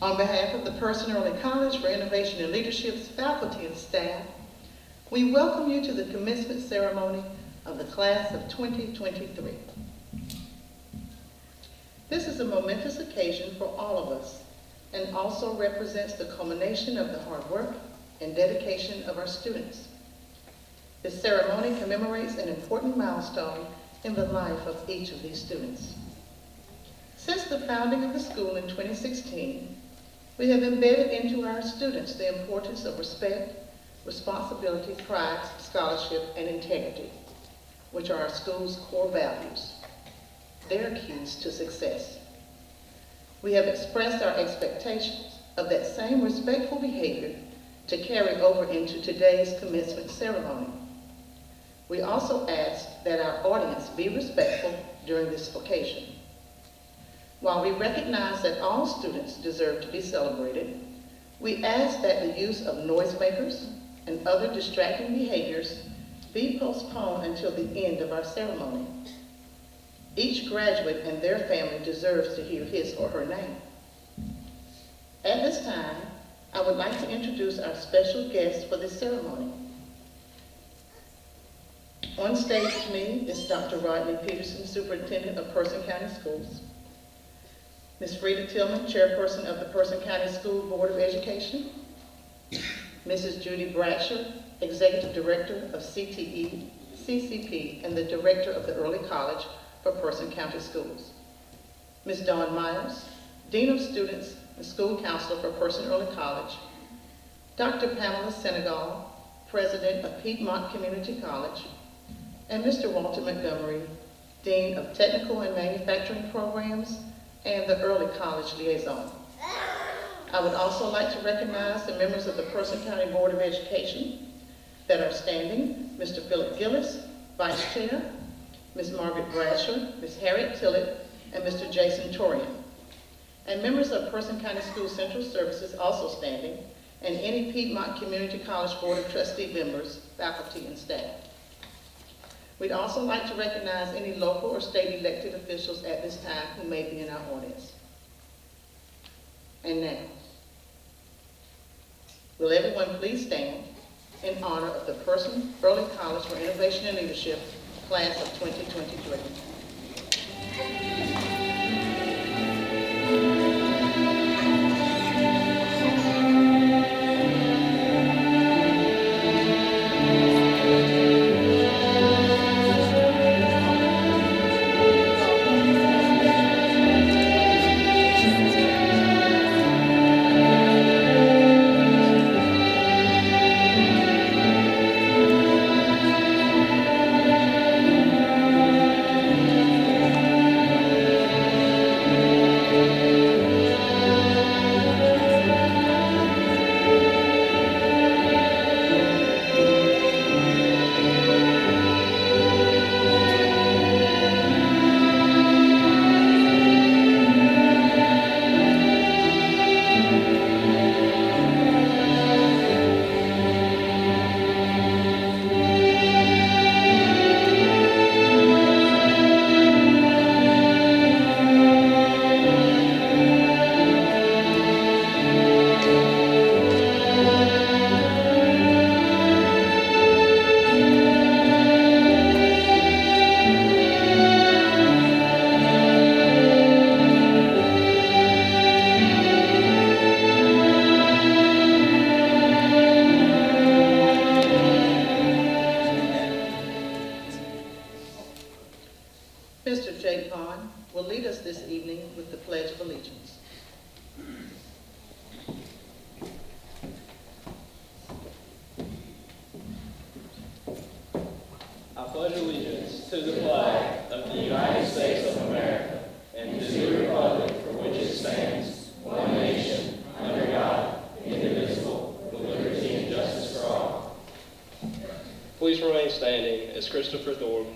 On behalf of the Person Early College for Innovation and Leadership's faculty and staff, we welcome you to the commencement ceremony of the class of 2023. This is a momentous occasion for all of us and also represents the culmination of the hard work and dedication of our students. This ceremony commemorates an important milestone in the life of each of these students. Since the founding of the school in 2016, we have embedded into our students the importance of respect, responsibility, pride, scholarship, and integrity, which are our school's core values. They're keys to success. We have expressed our expectations of that same respectful behavior to carry over into today's commencement ceremony. We also ask that our audience be respectful during this occasion. While we recognize that all students deserve to be celebrated, we ask that the use of noisemakers and other distracting behaviors be postponed until the end of our ceremony. Each graduate and their family deserves to hear his or her name. At this time, I would like to introduce our special guest for this ceremony. On stage with me is Dr. Rodney Peterson, Superintendent of Person County Schools. Ms. Frida Tillman, Chairperson of the Person County School Board of Education. Mrs. Judy Bradsher, Executive Director of CTE, CCP, and the Director of the Early College for Person County Schools. Ms. Dawn Myers, Dean of Students and School Counselor for Person Early College. Dr. Pamela Senegal, President of Piedmont Community College. And Mr. Walter Montgomery, Dean of Technical and Manufacturing Programs and the Early College Liaison. I would also like to recognize the members of the Person County Board of Education that are standing: Mr. Philip Gillis, Vice Chair, Ms. Margaret Bradsher, Ms. Harriet Tillett, and Mr. Jason Torian. And members of Person County School Central Services also standing, and any Piedmont Community College Board of Trustee members, faculty, and staff. We'd also like to recognize any local or state elected officials at this time who may be in our audience. And now, will everyone please stand in honor of the Person Early College for Innovation and Leadership, class of 2023.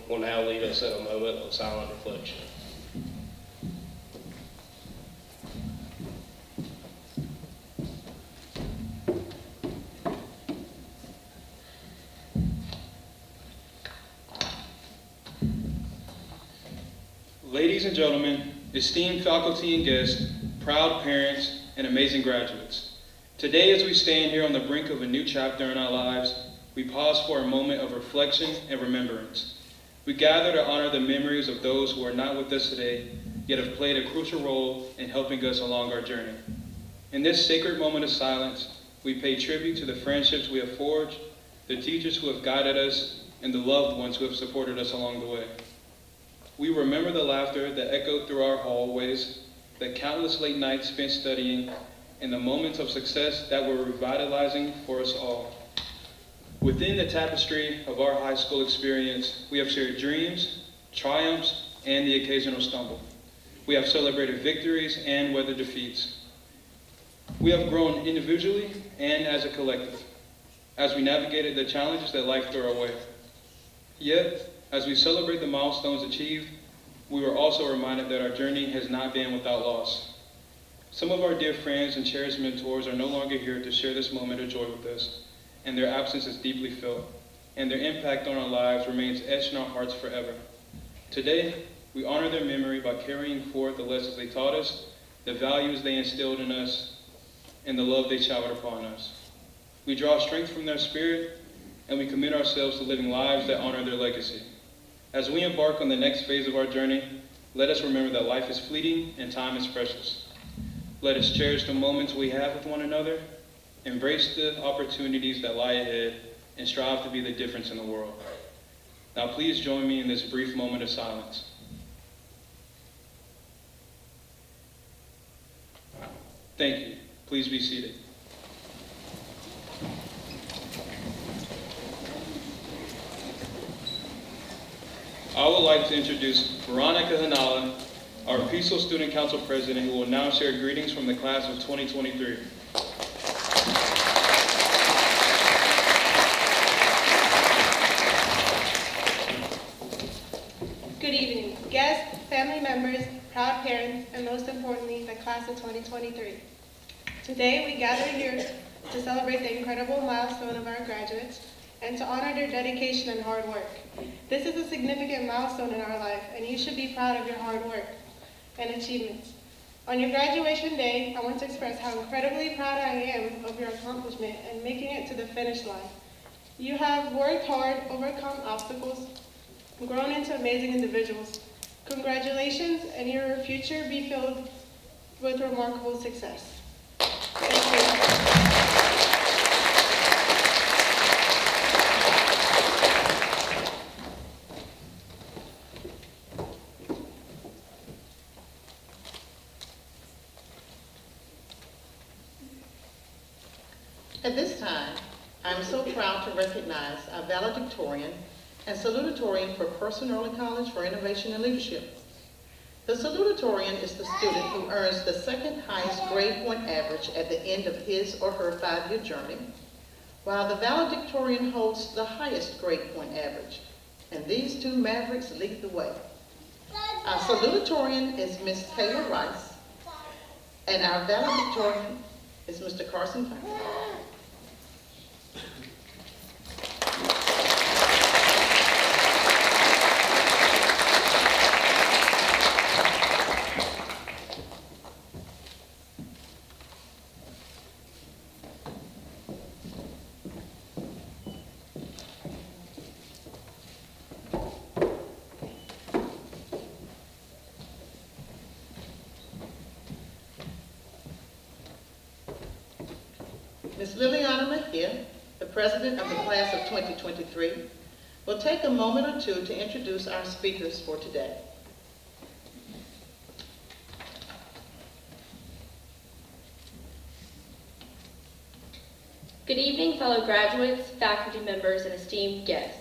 Will now lead us in a moment of silent reflection. Ladies and gentlemen, esteemed faculty and guests, proud parents, and amazing graduates. Today, as we stand here on the brink of a new chapter in our lives, we pause for a moment of reflection and remembrance. We gather to honor the memories of those who are not with us today, yet have played a crucial role in helping us along our journey. In this sacred moment of silence, we pay tribute to the friendships we have forged, the teachers who have guided us, and the loved ones who have supported us along the way. We remember the laughter that echoed through our hallways, the countless late nights spent studying, and the moments of success that were revitalizing for us all. Within the tapestry of our high school experience, we have shared dreams, triumphs, and the occasional stumble. We have celebrated victories and weathered defeats. We have grown individually and as a collective, as we navigated the challenges that life threw our way. Yet, as we celebrate the milestones achieved, we were also reminded that our journey has not been without loss. Some of our dear friends and cherished mentors are no longer here to share this moment of joy with us, and their absence is deeply felt, and their impact on our lives remains etched in our hearts forever. Today, we honor their memory by carrying forth the lessons they taught us, the values they instilled in us, and the love they showered upon us. We draw strength from their spirit, and we commit ourselves to living lives that honor their legacy. As we embark on the next phase of our journey, let us remember that life is fleeting and time is precious. Let us cherish the moments we have with one another, embrace the opportunities that lie ahead, and strive to be the difference in the world. Now please join me in this brief moment of silence. Thank you. Please be seated. I would like to introduce Veronica Hanala, our PECIL Student Council President, who will now share greetings from the class of 2023. Good evening, guests, family members, proud parents, and most importantly, the class of 2023. Today, we gather here to celebrate the incredible milestone of our graduates and to honor their dedication and hard work. This is a significant milestone in our life, and you should be proud of your hard work and achievements. On your graduation day, I want to express how incredibly proud I am of your accomplishment and making it to the finish line. You have worked hard, overcome obstacles, and grown into amazing individuals. Congratulations, and your future be filled with remarkable success. Thank you. At this time, I'm so proud to recognize our valedictorian and salutatorian for Person Early College for Innovation and Leadership. The salutatorian is the student who earns the second highest grade point average at the end of his or her 5-year journey, while the valedictorian holds the highest grade point average. And these two mavericks lead the way. Our salutatorian is Miss Taylor Rice, and our valedictorian is Mr. Carson Fountain. Ms. Liliana Mejia, the president of the class of 2023, will take a moment or two to introduce our speakers for today. Good evening, fellow graduates, faculty members, and esteemed guests.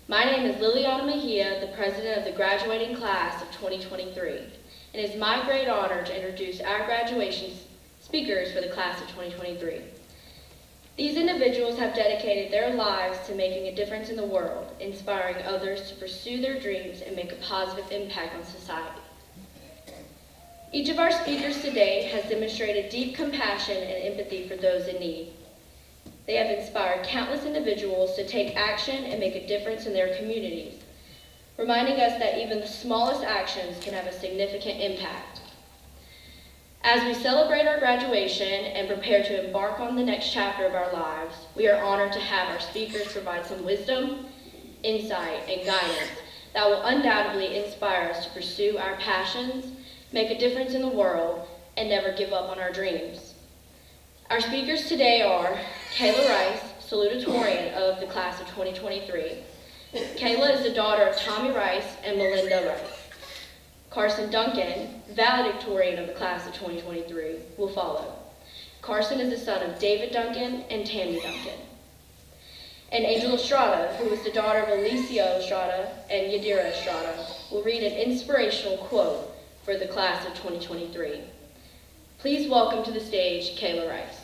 My name is Liliana Mejia, the president of the graduating class of 2023, and it is my great honor to introduce our graduation speakers for the class of 2023. These individuals have dedicated their lives to making a difference in the world, inspiring others to pursue their dreams and make a positive impact on society. Each of our speakers today has demonstrated deep compassion and empathy for those in need. They have inspired countless individuals to take action and make a difference in their communities, reminding us that even the smallest actions can have a significant impact. As we celebrate our graduation and prepare to embark on the next chapter of our lives, we are honored to have our speakers provide some wisdom, insight, and guidance that will undoubtedly inspire us to pursue our passions, make a difference in the world, and never give up on our dreams. Our speakers today are Kayla Rice, salutatorian of the class of 2023. Kayla is the daughter of Tommy Rice and Melinda Rice. Carson Duncan, valedictorian of the class of 2023, will follow. Carson is the son of David Duncan and Tammy Duncan. And Angel Estrada, who is the daughter of Alicia Estrada and Yadira Estrada, will read an inspirational quote for the class of 2023. Please welcome to the stage Kayla Rice.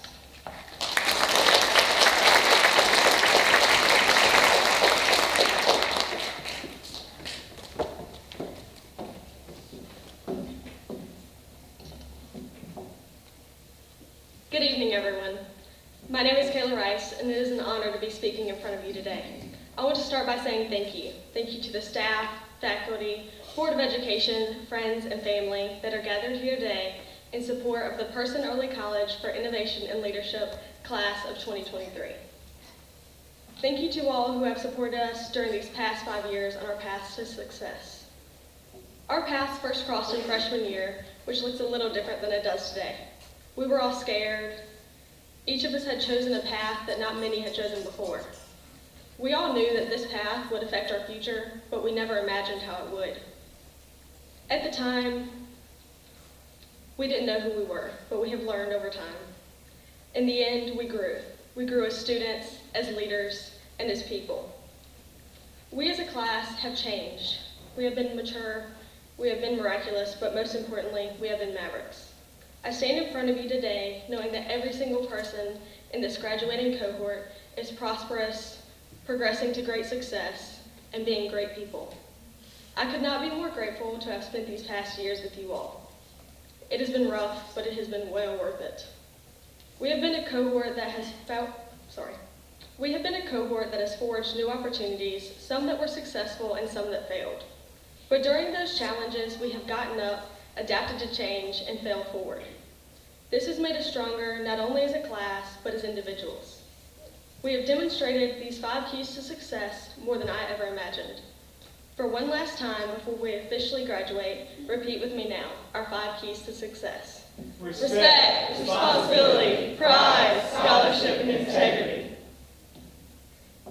Good evening, everyone. My name is Kayla Rice, and it is an honor to be speaking in front of you today. I want to start by saying thank you. Thank you to the staff, faculty, Board of Education, friends, and family that are gathered here today in support of the Person Early College for Innovation and Leadership class of 2023. Thank you to all who have supported us during these past 5 years on our path to success. Our paths first crossed in freshman year, which looks a little different than it does today. We were all scared. Each of us had chosen a path that not many had chosen before. We all knew that this path would affect our future, but we never imagined how it would. At the time, we didn't know who we were, but we have learned over time. In the end, we grew. We grew as students, as leaders, and as people. We as a class have changed. We have been mature, we have been miraculous, but most importantly, we have been mavericks. I stand in front of you today knowing that every single person in this graduating cohort is prosperous, progressing to great success, and being great people. I could not be more grateful to have spent these past years with you all. It has been rough, but it has been well worth it. We have been a cohort that has forged new opportunities, some that were successful and some that failed. But during those challenges, we have gotten up, adapted to change, and failed forward. This has made us stronger not only as a class, but as individuals. We have demonstrated these 5 keys to success more than I ever imagined. For one last time before we officially graduate, repeat with me now, our 5 keys to success. Respect, responsibility, pride, scholarship, and integrity.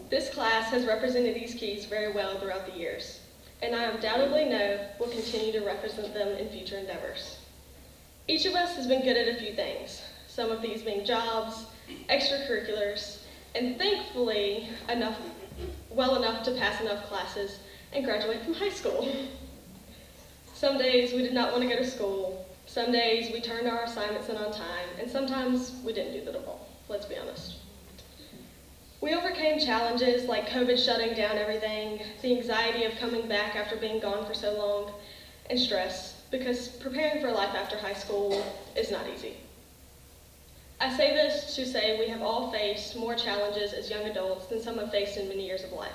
This class has represented these keys very well throughout the years, and I undoubtedly know will continue to represent them in future endeavors. Each of us has been good at a few things, some of these being jobs, extracurriculars, and thankfully well enough to pass enough classes and graduate from high school. Some days we did not want to go to school, some days we turned our assignments in on time, and sometimes we didn't do that at all, let's be honest. We overcame challenges like COVID shutting down everything, the anxiety of coming back after being gone for so long, and stress, because preparing for life after high school is not easy. I say this to say we have all faced more challenges as young adults than some have faced in many years of life.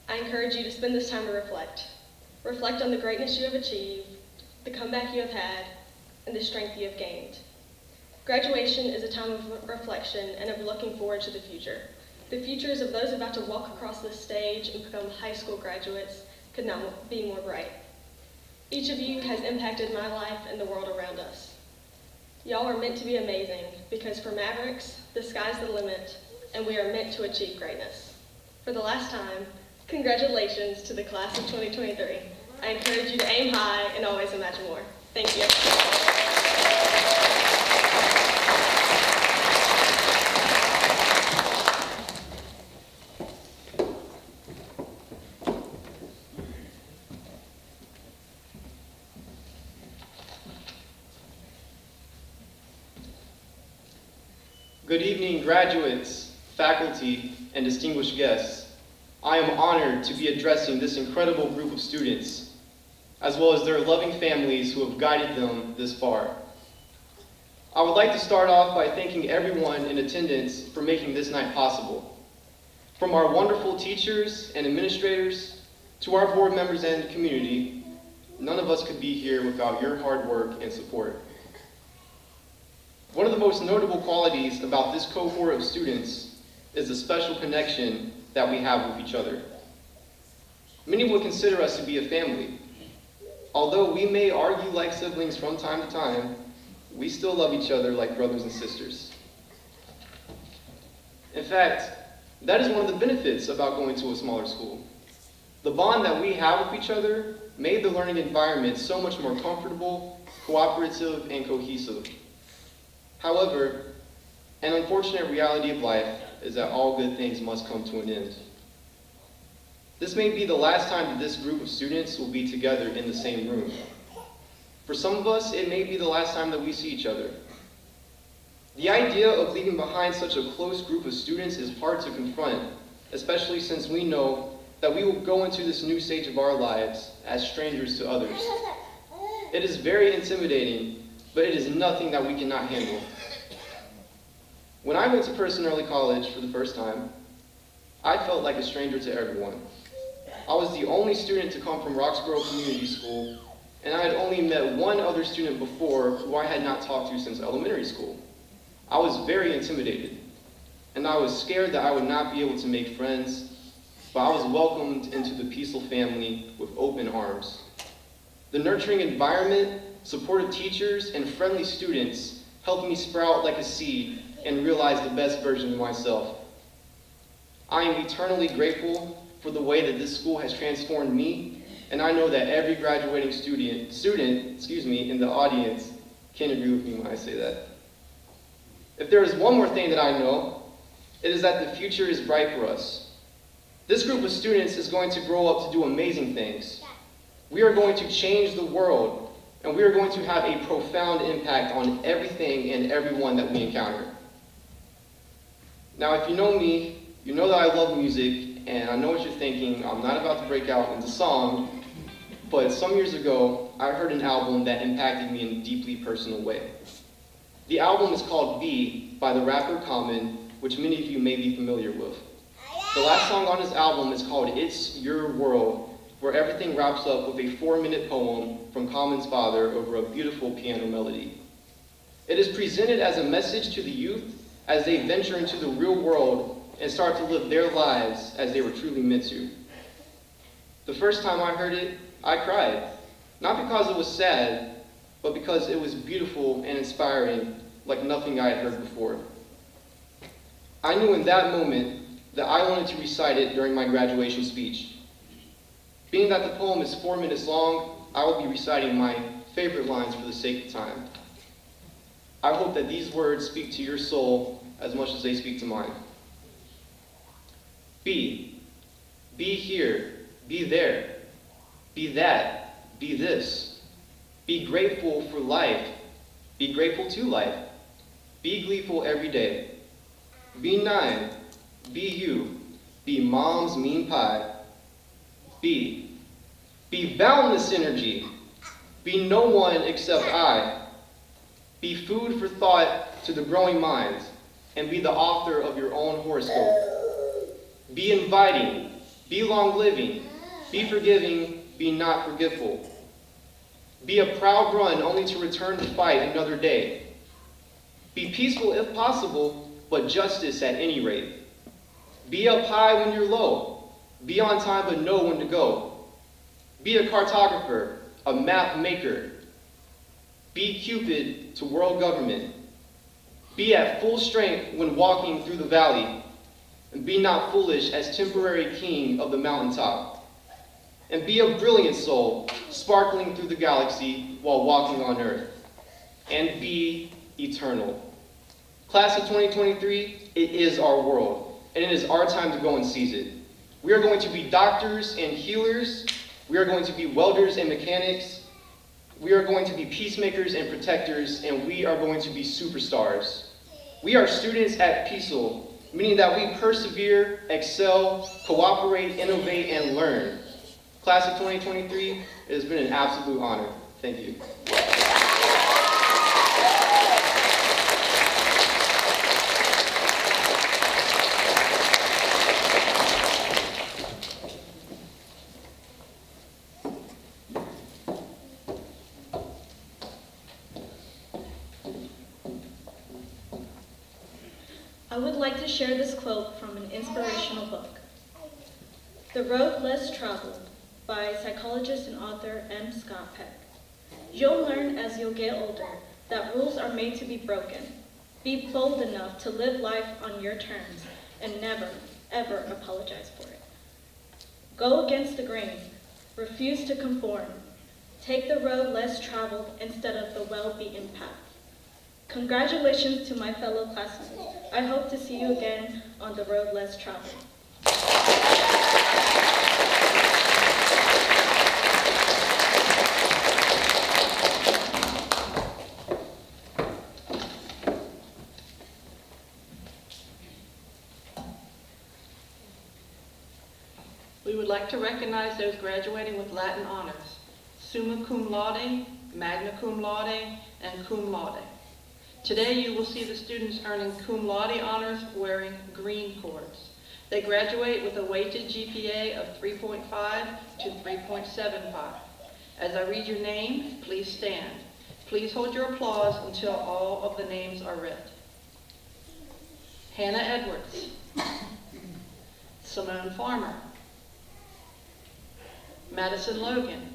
I encourage you to spend this time to reflect. Reflect on the greatness you have achieved, the comeback you have had, and the strength you have gained. Graduation is a time of reflection and of looking forward to the future. The futures of those about to walk across this stage and become high school graduates could not be more bright. Each of you has impacted my life and the world around us. Y'all are meant to be amazing because for Mavericks, the sky's the limit and we are meant to achieve greatness. For the last time, congratulations to the class of 2023. I encourage you to aim high and always imagine more. Thank you. Good evening, graduates, faculty, and distinguished guests. I am honored to be addressing this incredible group of students, as well as their loving families who have guided them this far. I would like to start off by thanking everyone in attendance for making this night possible. From our wonderful teachers and administrators to our board members and community, none of us could be here without your hard work and support. One of the most notable qualities about this cohort of students is the special connection that we have with each other. Many would consider us to be a family. Although we may argue like siblings from time to time, we still love each other like brothers and sisters. In fact, that is one of the benefits about going to a smaller school. The bond that we have with each other made the learning environment so much more comfortable, cooperative, and cohesive. However, an unfortunate reality of life is that all good things must come to an end. This may be the last time that this group of students will be together in the same room. For some of us, it may be the last time that we see each other. The idea of leaving behind such a close group of students is hard to confront, especially since we know that we will go into this new stage of our lives as strangers to others. It is very intimidating, but it is nothing that we cannot handle. When I went to Person Early College for the first time, I felt like a stranger to everyone. I was the only student to come from Roxborough Community School, and I had only met one other student before who I had not talked to since elementary school. I was very intimidated, and I was scared that I would not be able to make friends, but I was welcomed into the PECIL family with open arms. The nurturing environment, supportive teachers, and friendly students helped me sprout like a seed and realize the best version of myself. I am eternally grateful for the way that this school has transformed me, and I know that every graduating student in the audience can agree with me when I say that. If there is one more thing that I know, it is that the future is bright for us. This group of students is going to grow up to do amazing things. We are going to change the world, and we are going to have a profound impact on everything and everyone that we encounter. Now, if you know me, you know that I love music, and I know what you're thinking. I'm not about to break out into song, but some years ago, I heard an album that impacted me in a deeply personal way. The album is called B by the rapper Common, which many of you may be familiar with. The last song on his album is called It's Your World, where everything wraps up with a 4-minute poem from Common's father over a beautiful piano melody. It is presented as a message to the youth as they venture into the real world and start to live their lives as they were truly meant to. The first time I heard it, I cried. Not because it was sad, but because it was beautiful and inspiring like nothing I had heard before. I knew in that moment that I wanted to recite it during my graduation speech. Being that the poem is 4 minutes long, I will be reciting my favorite lines for the sake of time. I hope that these words speak to your soul as much as they speak to mine. Be here, be there, be that, be this. Be grateful for life, be grateful to life. Be gleeful every day. Be 9, be you, be mom's mean pie. Be boundless energy, be no one except I. Be food for thought to the growing mind, and be the author of your own horoscope. Be inviting, be long-living, be forgiving, be not forgetful. Be a proud run only to return to fight another day. Be peaceful if possible, but justice at any rate. Be up high when you're low, be on time but know when to go. Be a cartographer, a map maker. Be Cupid to world government. Be at full strength when walking through the valley. And be not foolish as temporary king of the mountaintop. And be a brilliant soul, sparkling through the galaxy while walking on earth. And be eternal. Class of 2023, it is our world, and it is our time to go and seize it. We are going to be doctors and healers. We are going to be welders and mechanics. We are going to be peacemakers and protectors, and we are going to be superstars. We are students at PECIL, meaning that we persevere, excel, cooperate, innovate, and learn. Class of 2023, it has been an absolute honor. Thank you. I would like to share this quote from an inspirational book. The Road Less Traveled by psychologist and author M. Scott Peck. You'll learn as you'll get older that rules are made to be broken. Be bold enough to live life on your terms and never, ever apologize for it. Go against the grain. Refuse to conform. Take the road less traveled instead of the well-beaten path. Congratulations to my fellow classmates. I hope to see you again on the road less traveled. We would like to recognize those graduating with Latin honors, summa cum laude, magna cum laude, and cum laude. Today you will see the students earning cum laude honors wearing green cords. They graduate with a weighted GPA of 3.5 to 3.75. As I read your name, please stand. Please hold your applause until all of the names are read. Hannah Edwards, Simone Farmer, Madison Logan,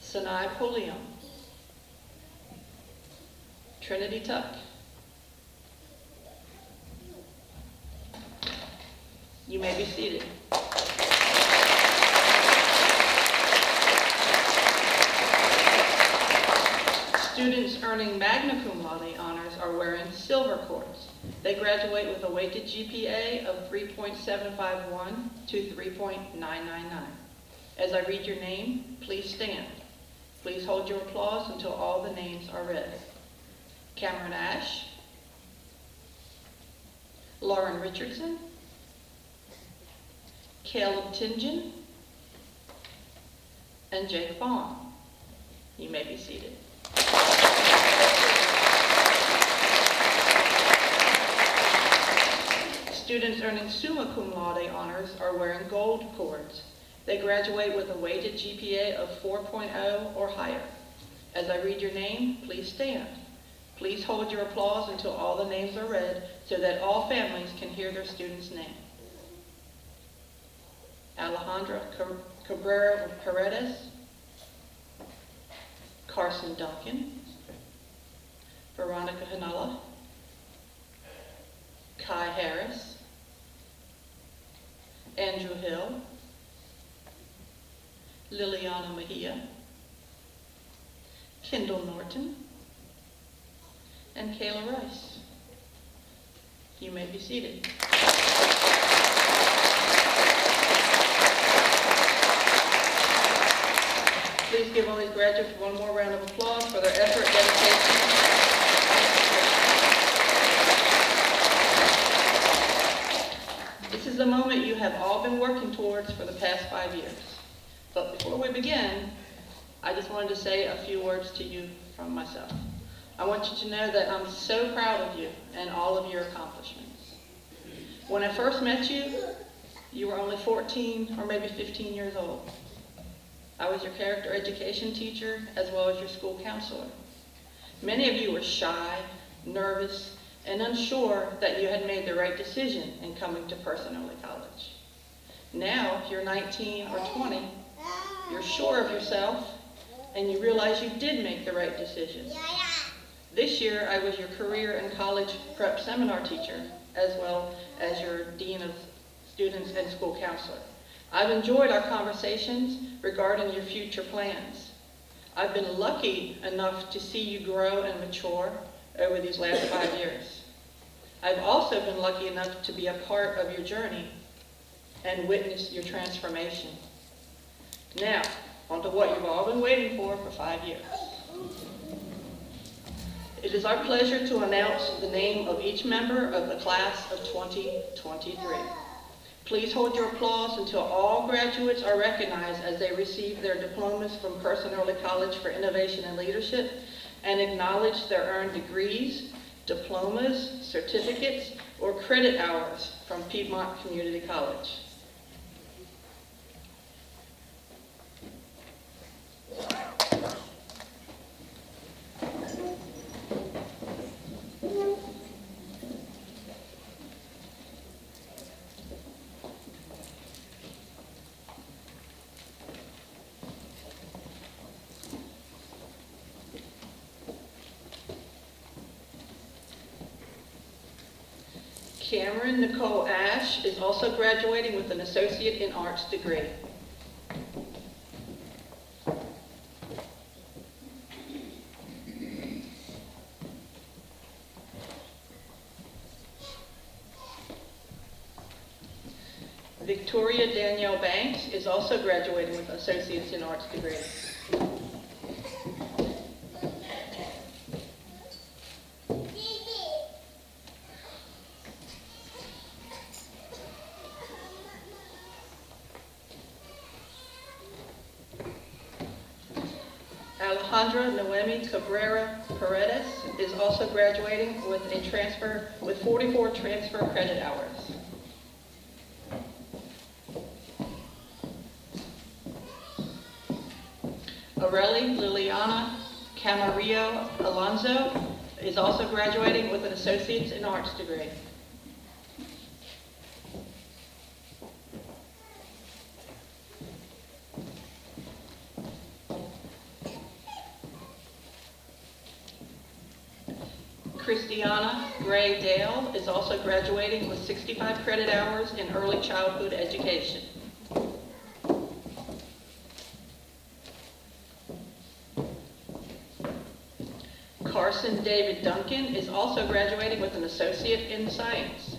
Sinai Pulliam, Trinity Tuck. You may be seated. Students earning magna cum laude honors are wearing silver cords. They graduate with a weighted GPA of 3.751 to 3.999. As I read your name, please stand. Please hold your applause until all the names are read. Cameron Ash, Lauren Richardson, Caleb Tingen, and Jake Vaughn. You may be seated. Students earning summa cum laude honors are wearing gold cords. They graduate with a weighted GPA of 4.0 or higher. As I read your name, please stand. Please hold your applause until all the names are read so that all families can hear their student's name. Alejandra Cabrera Paredes, Carson Duncan, Veronica Hanella, Kai Harris, Andrew Hill, Liliana Mejia, Kendall Norton, and Kayla Rice. You may be seated. Please give all these graduates one more round of applause for their effort, dedication. This is the moment you have all been working towards for the past 5 years. But before we begin, I just wanted to say a few words to you from myself. I want you to know that I'm so proud of you and all of your accomplishments. When I first met you, you were only 14 or maybe 15 years old. I was your character education teacher as well as your school counselor. Many of you were shy, nervous, and unsure that you had made the right decision in coming to Person Only College. Now, if you're 19 or 20, you're sure of yourself and you realize you did make the right decision. This year, I was your career and college prep seminar teacher as well as your dean of students and school counselor. I've enjoyed our conversations regarding your future plans. I've been lucky enough to see you grow and mature over these last 5 years. I've also been lucky enough to be a part of your journey and witness your transformation. Now, on to what you've all been waiting for 5 years. It is our pleasure to announce the name of each member of the class of 2023. Please hold your applause until all graduates are recognized as they receive their diplomas from Person Early College for Innovation and Leadership and acknowledge their earned degrees, diplomas, certificates, or credit hours from Piedmont Community College. Cameron Nicole Ash is also graduating with an Associate in Arts degree. Victoria Danielle Banks is also graduating with Associates in Arts degree. Alejandra Noemi Cabrera Paredes is also graduating with 44 transfer credit hours. Aurelie Liliana Camarillo Alonso is also graduating with an Associate's in Arts degree. Christiana Gray Dale is also graduating with 65 credit hours in early childhood education. Carson David Duncan is also graduating with an Associate in Science.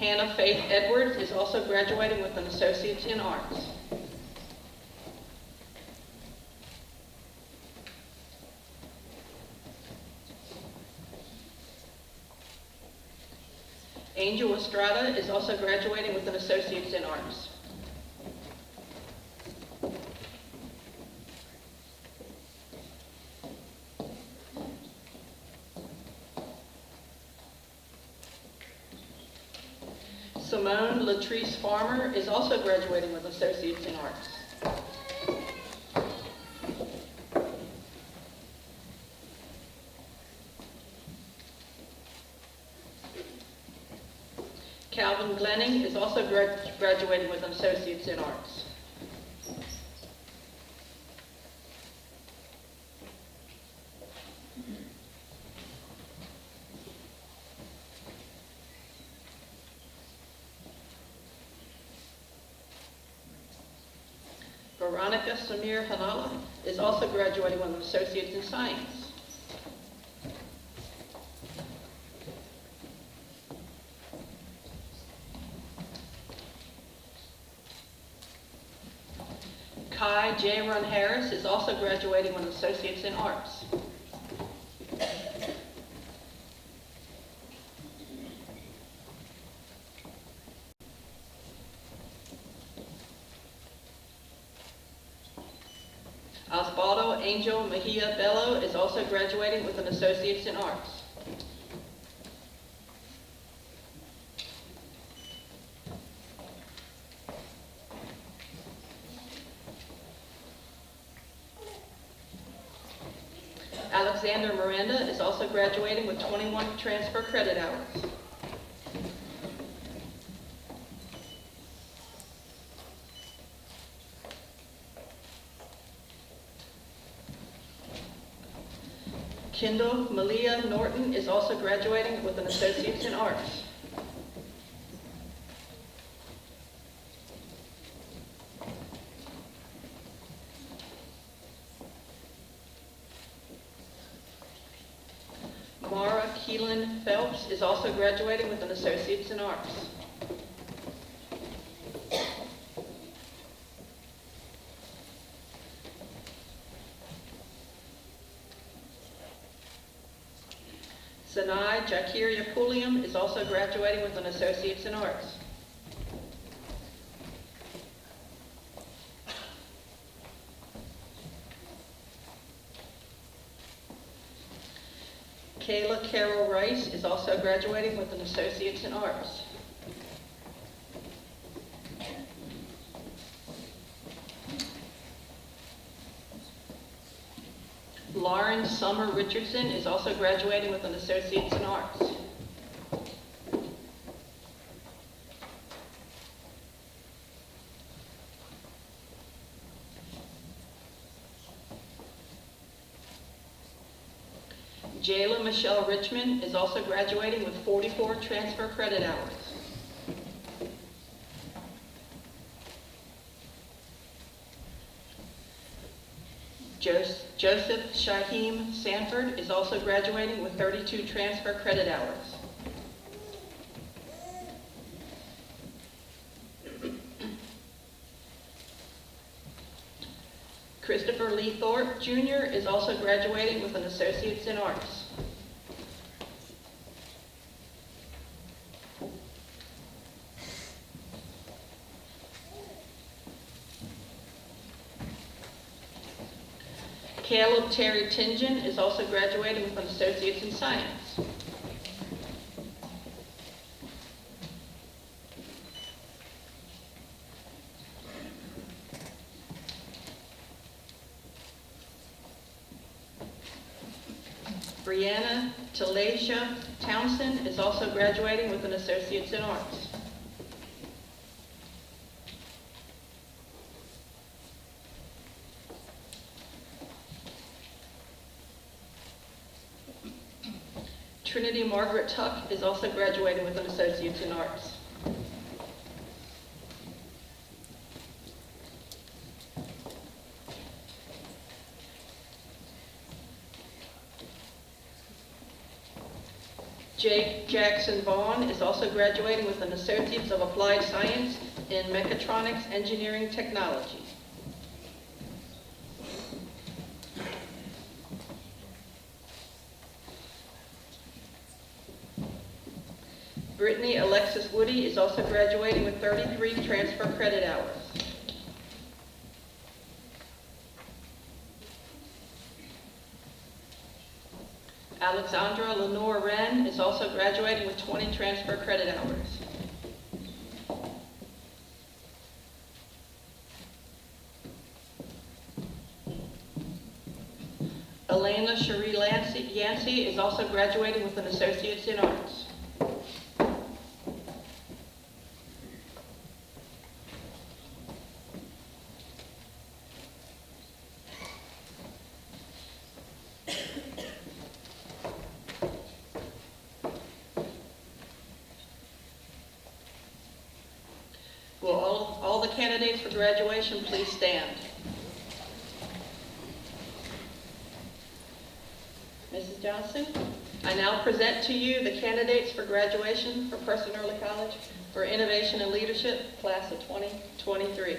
Hannah Faith Edwards is also graduating with an Associate's in Arts. Angel Estrada is also graduating with an Associate's in Arts. Simone Latrice Farmer is also graduating with Associates in Arts. Calvin Glenning is also graduating with an Associate's in Arts. Veronica Samir Hanala is also graduating with an Associate's in Science. Kai J. Run Harris is also graduating with an Associate's in Arts. Osvaldo Angel Mejia Bello is also graduating with an Associate's in Arts. Alexander Miranda is also graduating with 21 transfer credit hours. Kendall Malia Norton is also graduating with an Associate's in Arts. Mara Keelan Phelps is also graduating with an Associate's in Arts. Sanai Jakiria Pulliam is also graduating with an Associate's in Arts. Kayla Carol Rice is also graduating with an Associate's in Arts. Lauren Summer Richardson is also graduating with an Associate's in Arts. Jayla Michelle Richmond is also graduating with 44 transfer credit hours. Joseph Shaheem Sanford is also graduating with 32 transfer credit hours. Christopher Lee Thorpe Jr. is also graduating with an Associate's in Arts. Caleb Terry Tingen is also graduating with an Associate's in Science. Brianna Talasia Townsend is also graduating with an Associate's in Arts. Trinity Margaret Tuck is also graduating with an Associate's in Arts. Jake Jackson Vaughn is also graduating with an Associate's of Applied Science in Mechatronics Engineering Technology. Brittany Alexis Woody is also graduating with 33 transfer credit hours. Alexandra Lenore Wren is also graduating with 20 transfer credit hours. Elena Cherie Yancey is also graduating with an Associate's in Arts. Will all the candidates for graduation please stand? Mrs. Johnson, I now present to you the candidates for graduation for Preston Early College for Innovation and Leadership, class of 2023.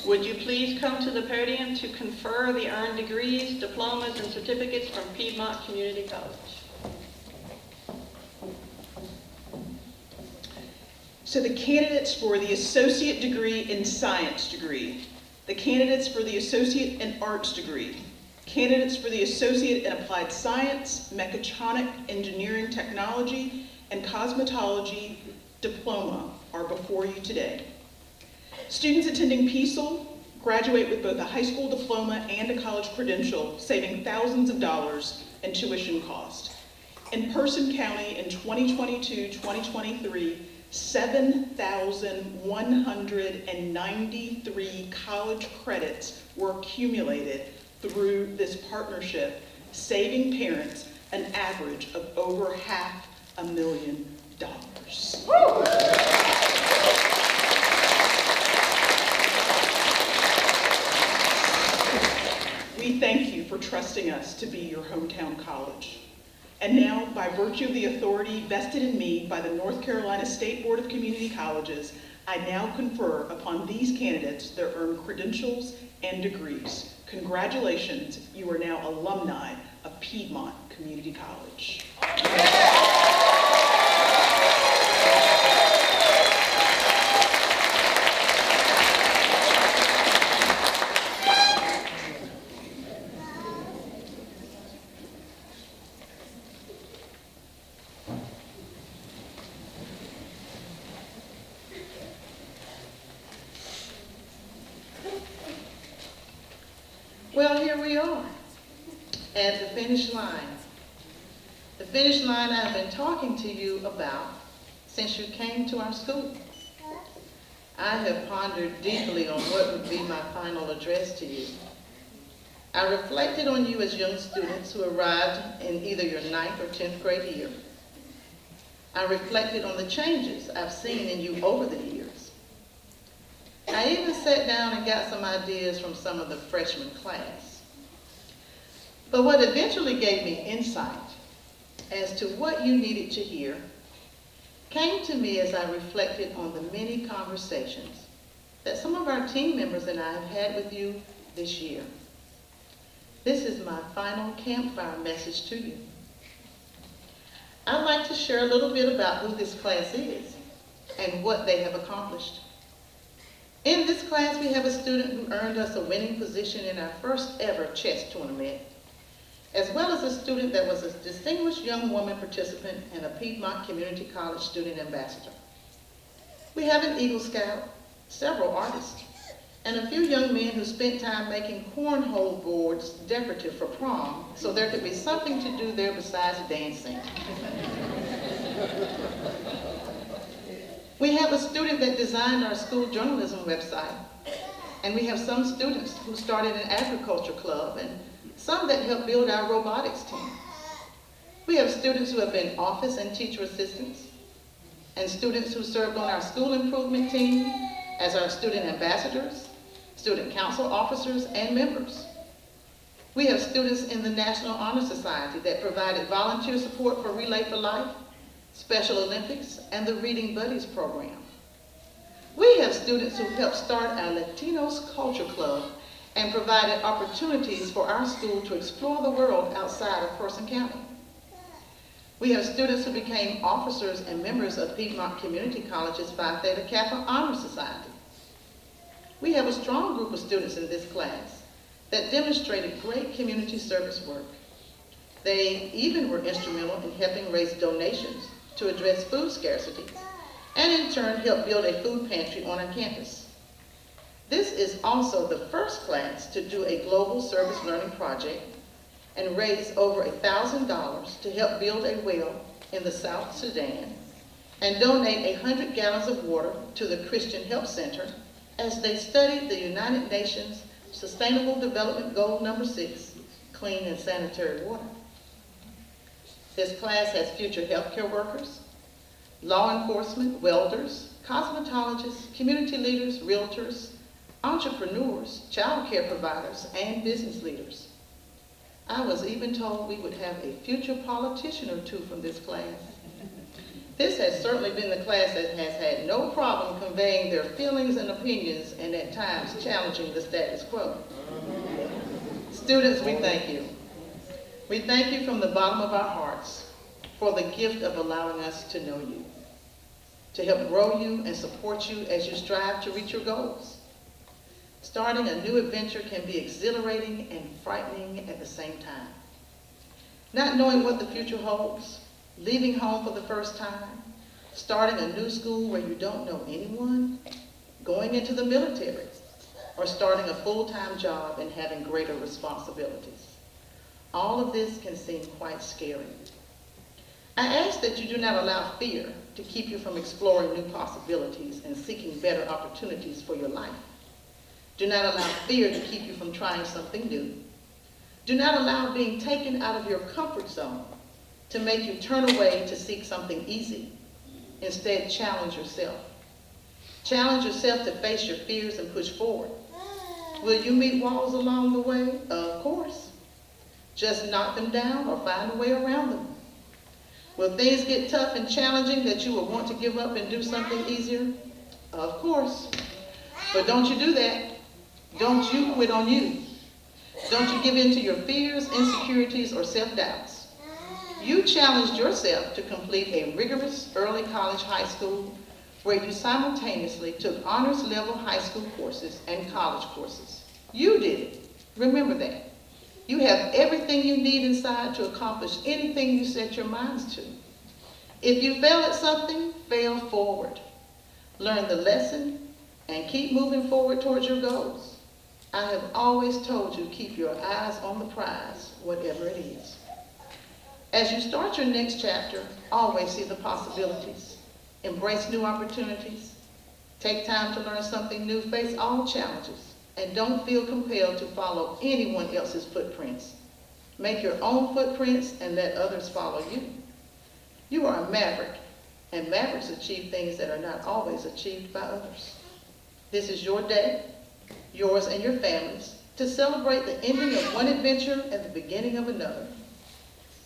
Would you please come to the podium to confer the earned degrees, diplomas, and certificates from Piedmont Community College? So the candidates for the associate degree in science degree, the candidates for the associate in arts degree, candidates for the associate in applied science, mechatronic engineering technology, and cosmetology diploma are before you today. Students attending PECIL graduate with both a high school diploma and a college credential, saving thousands of dollars in tuition cost. In Person County in 2022-2023, 7,193 college credits were accumulated through this partnership, saving parents an average of over $500,000. We thank you for trusting us to be your hometown college. And now, by virtue of the authority vested in me by the North Carolina State Board of Community Colleges, I now confer upon these candidates their earned credentials and degrees. Congratulations, you are now alumni of Piedmont Community College. at the finish line. The finish line I've been talking to you about since you came to our school. I have pondered deeply on what would be my final address to you. I reflected on you as young students who arrived in either your 9th or 10th grade year. I reflected on the changes I've seen in you over the years. I even sat down and got some ideas from some of the freshman class. But what eventually gave me insight as to what you needed to hear came to me as I reflected on the many conversations that some of our team members and I have had with you this year. This is my final campfire message to you. I'd like to share a little bit about who this class is and what they have accomplished. In this class, we have a student who earned us a winning position in our first ever chess tournament, as well as a student that was a distinguished young woman participant and a Piedmont Community College student ambassador. We have an Eagle Scout, several artists, and a few young men who spent time making cornhole boards decorative for prom so there could be something to do there besides dancing. We have a student that designed our school journalism website, and we have some students who started an agriculture club and some that helped build our robotics team. We have students who have been office and teacher assistants, and students who served on our school improvement team as our student ambassadors, student council officers, and members. We have students in the National Honor Society that provided volunteer support for Relay for Life, Special Olympics, and the Reading Buddies program. We have students who helped start our Latinos Culture Club and provided opportunities for our school to explore the world outside of Person County. We have students who became officers and members of Piedmont Community College's Phi Theta Kappa Honor Society. We have a strong group of students in this class that demonstrated great community service work. They even were instrumental in helping raise donations to address food scarcity, and in turn helped build a food pantry on our campus. This is also the first class to do a global service learning project and raise over $1,000 to help build a well in the South Sudan and donate 100 gallons of water to the Christian Help Center as they studied the United Nations Sustainable Development Goal number 6, clean and sanitary water. This class has future healthcare workers, law enforcement, welders, cosmetologists, community leaders, realtors, entrepreneurs, child care providers, and business leaders. I was even told we would have a future politician or two from this class. This has certainly been the class that has had no problem conveying their feelings and opinions and at times challenging the status quo. Students, we thank you. We thank you from the bottom of our hearts for the gift of allowing us to know you, to help grow you and support you as you strive to reach your goals. Starting a new adventure can be exhilarating and frightening at the same time. Not knowing what the future holds, leaving home for the first time, starting a new school where you don't know anyone, going into the military, or starting a full-time job and having greater responsibilities. All of this can seem quite scary. I ask that you do not allow fear to keep you from exploring new possibilities and seeking better opportunities for your life. Do not allow fear to keep you from trying something new. Do not allow being taken out of your comfort zone to make you turn away to seek something easy. Instead, challenge yourself. Challenge yourself to face your fears and push forward. Will you meet walls along the way? Of course. Just knock them down or find a way around them. Will things get tough and challenging that you will want to give up and do something easier? Of course. But don't you do that. Don't you quit on you. Don't you give in to your fears, insecurities, or self-doubts. You challenged yourself to complete a rigorous early college high school where you simultaneously took honors level high school courses and college courses. You did it. Remember that. You have everything you need inside to accomplish anything you set your minds to. If you fail at something, fail forward. Learn the lesson and keep moving forward towards your goals. I have always told you, keep your eyes on the prize, whatever it is. As you start your next chapter, always see the possibilities. Embrace new opportunities. Take time to learn something new. Face all challenges. And don't feel compelled to follow anyone else's footprints. Make your own footprints and let others follow you. You are a maverick, and mavericks achieve things that are not always achieved by others. This is your day, yours and your family's, to celebrate the ending of one adventure and the beginning of another.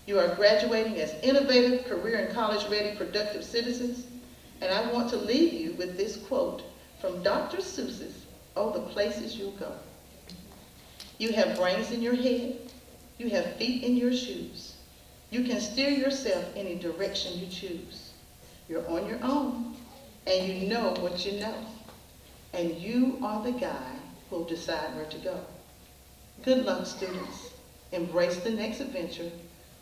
You are graduating as innovative, career and college-ready, productive citizens, and I want to leave you with this quote from Dr. Seuss's "Oh, the Places You'll Go." You have brains in your head, you have feet in your shoes. You can steer yourself any direction you choose. You're on your own, and you know what you know. And you are the guy who'll decide where to go. Good luck, students. Embrace the next adventure.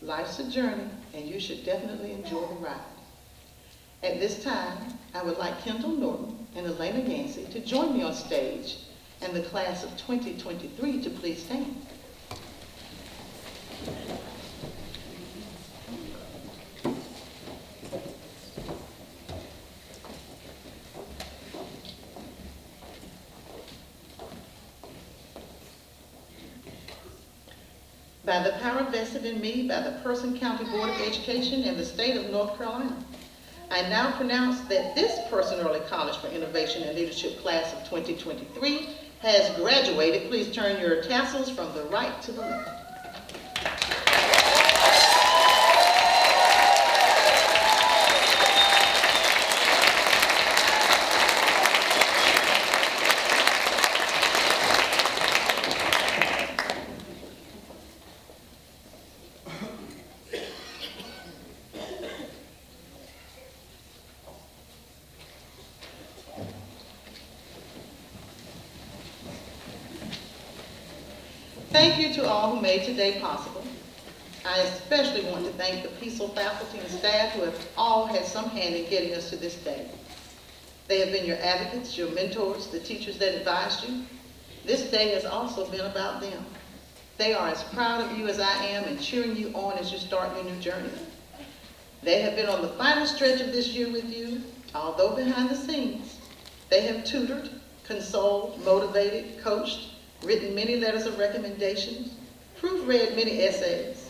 Life's a journey, and you should definitely enjoy the ride. At this time, I would like Kendall Norton and Elena Yancey to join me on stage and the class of 2023 to please stand. By the power vested in me by the Person County Board of Education and the state of North Carolina, I now pronounce that this Person Early College for Innovation and Leadership class of 2023 has graduated. Please turn your tassels from the right to the left. Thank you to all who made today possible. I especially want to thank the PECIL faculty and staff who have all had some hand in getting us to this day. They have been your advocates, your mentors, the teachers that advised you. This day has also been about them. They are as proud of you as I am and cheering you on as you start your new journey. They have been on the final stretch of this year with you, although behind the scenes. They have tutored, consoled, motivated, coached, written many letters of recommendations, proofread many essays,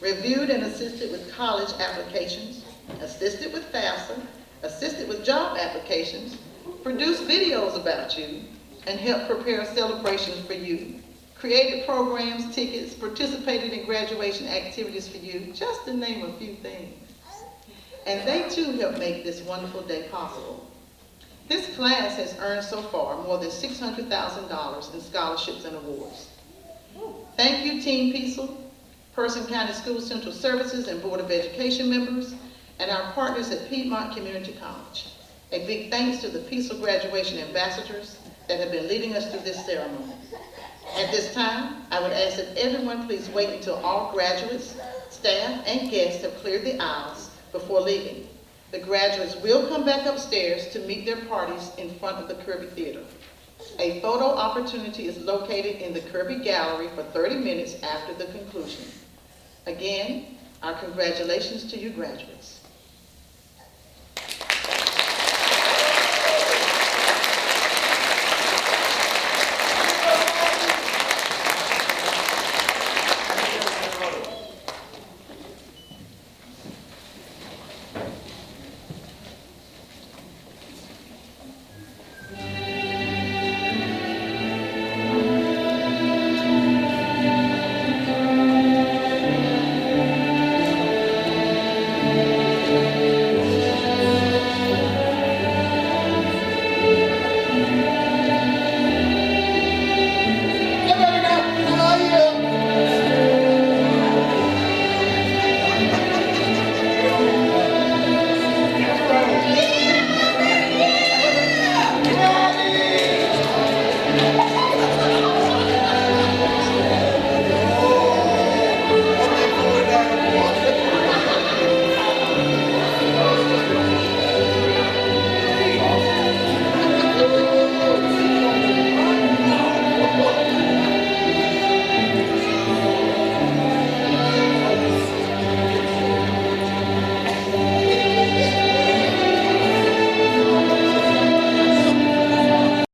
reviewed and assisted with college applications, assisted with FAFSA, assisted with job applications, produced videos about you, and helped prepare celebrations for you, created programs, tickets, participated in graduation activities for you, just to name a few things. And they too helped make this wonderful day possible. This class has earned so far more than $600,000 in scholarships and awards. Thank you, Team PECIL, Person County School Central Services and Board of Education members, and our partners at Piedmont Community College. A big thanks to the PECIL Graduation Ambassadors that have been leading us through this ceremony. At this time, I would ask that everyone please wait until all graduates, staff, and guests have cleared the aisles before leaving. The graduates will come back upstairs to meet their parties in front of the Kirby Theater. A photo opportunity is located in the Kirby Gallery for 30 minutes after the conclusion. Again, our congratulations to you graduates.